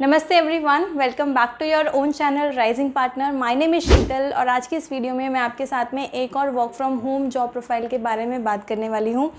नमस्ते everyone, welcome back to your own channel rising partner. My name is Sheetal और आज की इस वीडियो में मैं आपके साथ में एक और work from home job profile के बारे में बात करने वाली हूँ।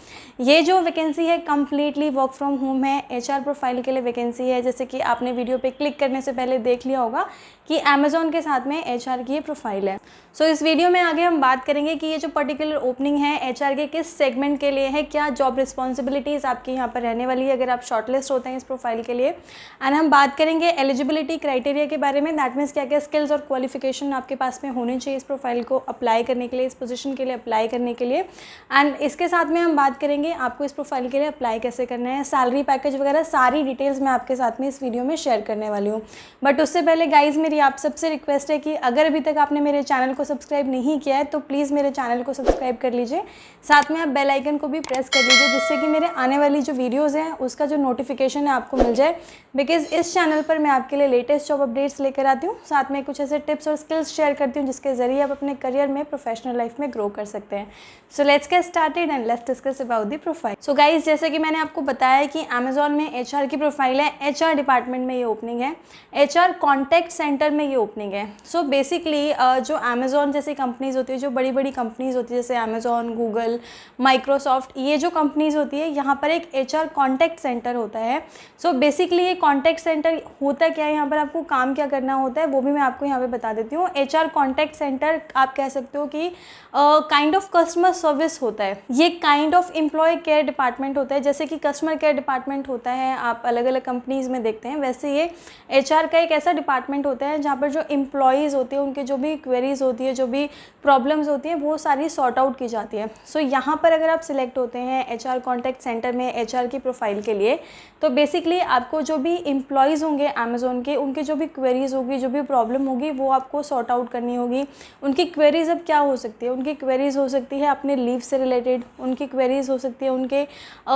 ये जो वैकेंसी है कम्प्लीटली वर्क फ्रॉम होम है, एचआर प्रोफाइल के लिए वैकेंसी है। जैसे कि आपने वीडियो पे क्लिक करने से पहले देख लिया होगा कि अमेजोन के साथ में एचआर की ये प्रोफाइल है। सो इस वीडियो में आगे हम बात करेंगे कि ये जो पर्टिकुलर ओपनिंग है एचआर के किस सेगमेंट के लिए है, क्या जॉब रिस्पॉन्सिबिलिटीज़ आपकी यहाँ पर रहने वाली है अगर आप शॉर्टलिस्ट होते हैं इस प्रोफाइल के लिए। एंड हम बात करेंगे एलिजिबिलिटी क्राइटेरिया के बारे में, दैट मीन्स क्या क्या स्किल्स और क्वालिफिकेशन आपके पास में होने चाहिए इस प्रोफाइल को अप्लाई करने के लिए, इस पोजीशन के लिए अप्लाई करने के लिए। एंड इसके साथ में हम बात करेंगे आपको इस प्रोफाइल के लिए अप्लाई कैसे करना है, सैलरी पैकेज वगैरह सारी डिटेल्स मैं आपके साथ में इस वीडियो में शेयर करने वाली हूँ। बट उससे पहले गाइज मेरी आप सबसे रिक्वेस्ट है कि अगर अभी तक आपने मेरे चैनल को सब्सक्राइब नहीं किया है तो प्लीज़ मेरे चैनल को सब्सक्राइब कर लीजिए, साथ में आप बेल आइकन को भी प्रेस कर लीजिए जिससे कि मेरे आने वाली जो वीडियोज़ हैं उसका जो नोटिफिकेशन है आपको मिल जाए। बिकॉज इस चैनल पर मैं आपके लिए लेटेस्ट जॉब अपडेट्स लेकर आती हूँ, साथ में कुछ ऐसे टिप्स और स्किल्स शेयर करती हूँ जिसके ज़रिए आप अपने करियर में, प्रोफेशनल लाइफ में ग्रो कर सकते हैं। So let's get started and let's discuss about the profile. So guys, जैसे कि मैंने आपको बताया कि अमेजोन में एचआर की प्रोफाइल है, एचआर डिपार्टमेंट में ये ओपनिंग है, एचआर कॉन्टैक्ट सेंटर में ये ओपनिंग है। सो बेसिकली जो अमेजोन जैसी कंपनीज़ होती है, जो बड़ी बड़ी कंपनीज़ होती है जैसे अमेजोन, गूगल, माइक्रोसॉफ्ट, ये जो कंपनीज़ होती है यहाँ पर एक एचआर कॉन्टैक्ट सेंटर होता है। सो बेसिकली ये कॉन्टैक्ट सेंटर होता क्या है, यहाँ पर आपको काम क्या करना होता है वो भी मैं आपको यहाँ पे बता देती हूँ। एचआर कॉन्टैक्ट सेंटर आप कह सकते हो कि काइंड ऑफ कस्टमर सर्विस होता है। ये kind of employ care department होता है, जैसे कि कस्टमर केयर डिपार्टमेंट होता है आप अलग अलग कंपनीज़ में देखते हैं, वैसे ये एचआर का एक ऐसा डिपार्टमेंट होता है जहाँ पर जो एम्प्लॉयज़ होते हैं उनके जो भी क्वेरीज होती है, जो भी प्रॉब्लम्स होती हैं वो सारी सॉर्ट आउट की जाती है। सो यहाँ पर अगर आप सिलेक्ट होते हैं एचआर कॉन्टैक्ट सेंटर में एचआर की प्रोफाइल के लिए, तो बेसिकली आपको जो भी एम्प्लॉयज़ होंगे अमेजोन के, उनकी जो भी क्वेरीज होगी, जो भी प्रॉब्लम होगी वो आपको सॉर्ट आउट करनी होगी। उनकी क्वेरीज अब क्या हो सकती है, उनकी क्वेरीज हो सकती है अपने लीव से रिलेटेड, उनकी क्वेरीज हो सकती है उनके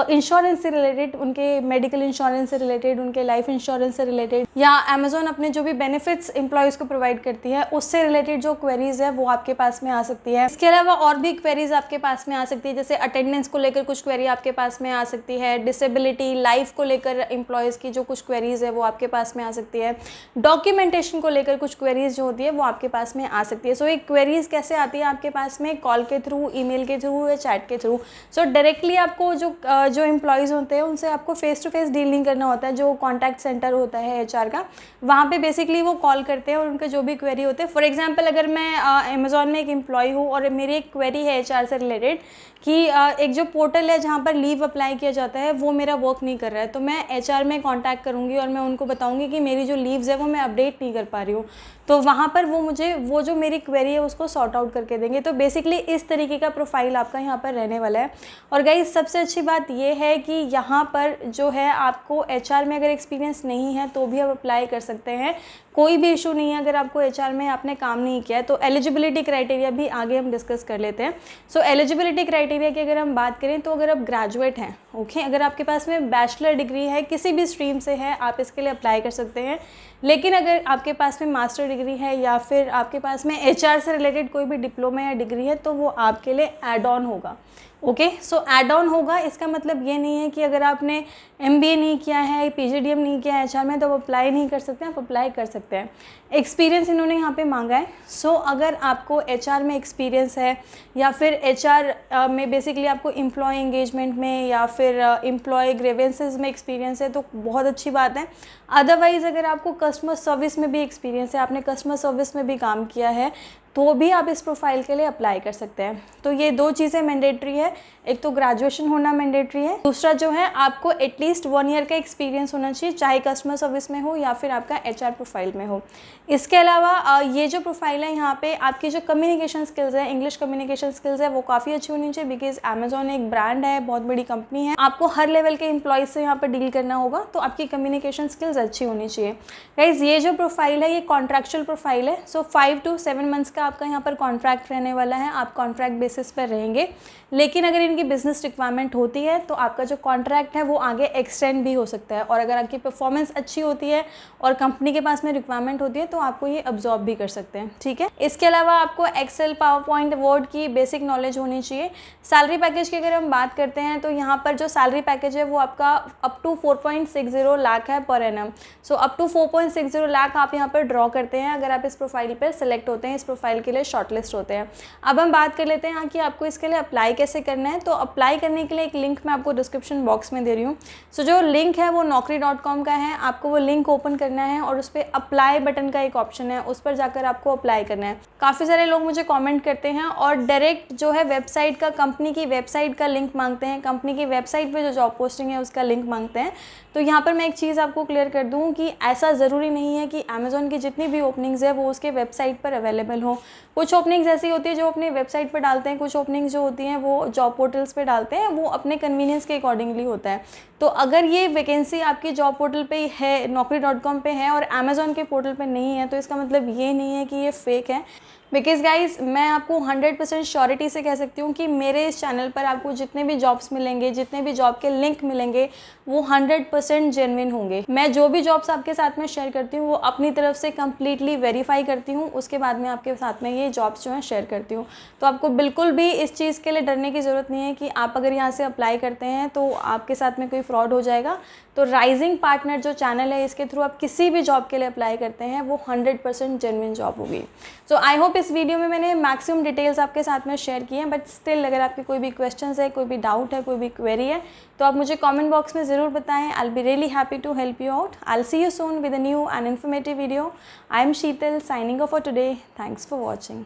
इंश्योरेंस से रिलेटेड, उनके मेडिकल इंश्योरेंस से रिलेटेड, उनके लाइफ इंश्योरेंस से रिलेटेड, या अमेजोन अपने जो भी बेनिफिट्स एम्प्लॉयज़ को प्रोवाइड करती है उससे रिलेटेड जो क्वेरीज है वो आपके पास में आ सकती है। इसके अलावा और भी क्वेरीज आपके पास में आ सकती है, जैसे अटेंडेंस को लेकर कुछ क्वेरी आपके पास में आ सकती है, डिसेबिलिटी, लाइफ को लेकर एम्प्लॉयज़ की जो कुछ क्वेरीज है वो आपके पास में आ सकती है, डॉक्यूमेंटेशन को लेकर कुछ क्वेरीज जो होती है वो आपके पास में आ सकती है। सो एक क्वेरीज कैसे आती है आपके पास में, कॉल के थ्रू, ईमेल के थ्रू या चैट के थ्रू। सो डायरेक्टली आपको जो एम्प्लॉयज़ होते हैं उनसे आपको फेस टू फेस डील नहीं करना होता है। जो कॉन्टैक्ट सेंटर होता है एचआर का, वहाँ पे बेसिकली वो कॉल करते हैं और उनके जो भी क्वेरी होते हैं, फॉर एग्जांपल अगर मैं अमेजोन में एक एम्प्लॉय हूँ और मेरी एक क्वेरी है एचआर से रिलेटेड कि एक जो पोर्टल है जहाँ पर लीव अप्लाई किया जाता है वो मेरा वर्क नहीं कर रहा है, तो मैं एचआर में कांटेक्ट करूँगी और मैं उनको बताऊँगी कि मेरी जो लीव्स है वो मैं अपडेट नहीं कर पा रही हूँ, तो वहाँ पर वो मुझे वो जो मेरी क्वेरी है उसको सॉर्ट आउट करके देंगे। तो बेसिकली इस तरीके का प्रोफाइल आपका यहाँ पर रहने वाला है। और गाइस सबसे अच्छी बात ये है कि यहाँ पर जो है आपको एचआर में अगर एक्सपीरियंस नहीं है तो भी आप अप्लाई कर सकते हैं, कोई भी इशू नहीं है। अगर आपको एचआर में आपने काम नहीं किया है तो एलिजिबिलिटी क्राइटेरिया भी आगे हम डिस्कस कर लेते हैं। सो एलिजिबिलिटी क्राइटेरिया की अगर हम बात करें तो अगर आप ग्रेजुएट हैं, ओके, अगर आपके पास में बैचलर डिग्री है, किसी भी स्ट्रीम से है, आप इसके लिए अप्लाई कर सकते हैं। लेकिन अगर आपके पास में मास्टर डिग्री है या फिर आपके पास में एचआर से रिलेटेड कोई भी डिप्लोमा या डिग्री है तो वो आपके लिए ऐड ऑन होगा। ओके, सो ऐड ऑन होगा, इसका मतलब ये नहीं है कि अगर आपने एमबीए नहीं किया है, पीजीडीएम नहीं किया है एचआर में तो आप अप्लाई नहीं कर सकते हैं, आप अप्लाई कर सकते हैं। एक्सपीरियंस इन्होंने यहाँ पे मांगा है। सो अगर आपको एचआर में एक्सपीरियंस है या फिर एचआर में बेसिकली आपको एम्प्लॉय एंगेजमेंट में या फिर एम्प्लॉय ग्रीवेंसेस में एक्सपीरियंस है तो बहुत अच्छी बात है। अदरवाइज़ अगर आपको कस्टमर सर्विस में भी एक्सपीरियंस है, आपने कस्टमर सर्विस में भी काम किया है, तो भी आप इस प्रोफाइल के लिए अप्लाई कर सकते हैं। तो ये दो चीज़ें मैंडेटरी है, एक तो ग्रेजुएशन होना मैंडेटरी है, दूसरा जो है आपको एटलीस्ट 1 ईयर का एक्सपीरियंस होना चाहिए, चाहे कस्टमर सर्विस में हो या फिर आपका एचआर प्रोफाइल में हो। इसके अलावा ये जो प्रोफाइल है यहाँ पे आपकी जो कम्युनिकेशन स्किल्स है, इंग्लिश कम्युनिकेशन स्किल्स है वो काफ़ी अच्छी होनी चाहिए। बिकॉज अमेजोन एक ब्रांड है, बहुत बड़ी कंपनी है, आपको हर लेवल के एम्प्लॉयज़ से यहाँ पर डील करना होगा, तो आपकी कम्युनिकेशन स्किल्स अच्छी होनी चाहिए। गाइस ये जो प्रोफाइल है ये कॉन्ट्रैक्चुअल प्रोफाइल है। सो 5 to 7 मंथ्स का आपका यहाँ पर कॉन्ट्रैक्ट रहने वाला है, आप कॉन्ट्रैक्ट बेसिस पर रहेंगे। लेकिन अगर इनकी बिज़नेस रिक्वायरमेंट होती है तो आपका जो कॉन्ट्रैक्ट है वो आगे एक्सटेंड भी हो सकता है, और अगर आपकी परफॉर्मेंस अच्छी होती है और कंपनी के पास में रिक्वायरमेंट होती है तो आपको ये अब्जॉर्ब भी कर सकते हैं, ठीक है। इसके अलावा आपको एक्सेल, पावर पॉइंट, वर्ड की बेसिक नॉलेज होनी चाहिए। सैलरी पैकेज की अगर हम बात करते हैं तो यहाँ पर जो सैलरी पैकेज है वो आपका अप टू 4.60 लाख है per annum. So up to 4.60 lakh आप यहाँ पर ड्रॉ करते हैं अगर आप इस प्रोफाइल पर सेलेक्ट होते हैं, इस प्रोफाइल के लिए शॉर्टलिस्ट होते हैं। अब हम बात कर लेते हैं कि आपको इसके लिए अप्लाई कैसे करना है। तो अप्लाई करने के लिए एक लिंक मैं आपको डिस्क्रिप्शन बॉक्स में दे रही हूँ। सो जो लिंक है वो naukri.com का है, आपको वो लिंक ओपन करना है और उस पर अप्लाई बटन का एक ऑप्शन है, उस पर जाकर आपको अप्लाई करना है। काफ़ी सारे लोग मुझे कमेंट करते हैं और डायरेक्ट जो है वेबसाइट का, कंपनी की वेबसाइट का लिंक मांगते हैं, कंपनी की वेबसाइट पे जो जॉब पोस्टिंग है उसका लिंक मांगते हैं। तो यहाँ पर मैं एक चीज़ आपको क्लियर कर दूँ कि ऐसा ज़रूरी नहीं है कि अमेज़ॉन की जितनी भी ओपनिंग्स है वो उसके वेबसाइट पर अवेलेबल हो। कुछ ओपनिंग्स ऐसी होती है जो अपनी वेबसाइट पर डालते हैं, कुछ ओपनिंग्स जो होती हैं वो जॉब पोर्टल्स पे डालते हैं, वो अपने कन्वीनियंस के अकॉर्डिंगली होता है। तो अगर ये वैकेंसी आपकी जॉब पोर्टल पे है, naukri.com पे है और अमेज़ॉन के पोर्टल पे नहीं है, तो इसका मतलब ये नहीं है कि ये फेक है। बिकॉज़ गाइज़ मैं आपको 100% श्योरिटी से कह सकती हूँ कि मेरे इस चैनल पर आपको जितने भी जॉब्स मिलेंगे, जितने भी जॉब के लिंक मिलेंगे, वो 100% जेन्युइन होंगे। मैं जो भी जॉब्स आपके साथ में शेयर करती हूँ वो अपनी तरफ से कम्प्लीटली वेरीफाई करती हूँ, उसके बाद में आपके साथ में ये जॉब्स जो हैं शेयर करती हूँ। तो आपको बिल्कुल भी इस चीज़ के लिए डरने की ज़रूरत नहीं है कि आप अगर यहाँ से अप्लाई करते हैं तो आपके साथ में कोई फ्रॉड हो जाएगा। तो राइजिंग पार्टनर जो चैनल है इसके थ्रू आप किसी भी जॉब के लिए अप्लाई करते हैं वो 100% जेन्युइन जॉब होगी। सो आई होप इस वीडियो में मैंने मैक्सिमम डिटेल्स आपके साथ में शेयर की हैं, बट स्टिल अगर आपके कोई भी क्वेश्चंस है, कोई भी डाउट है, कोई भी क्वेरी है तो आप मुझे कमेंट बॉक्स में ज़रूर बताएं। I will be really happy to help you out. I will see you soon with a new and informative video. I am Sheetal signing off for today. Thanks for watching.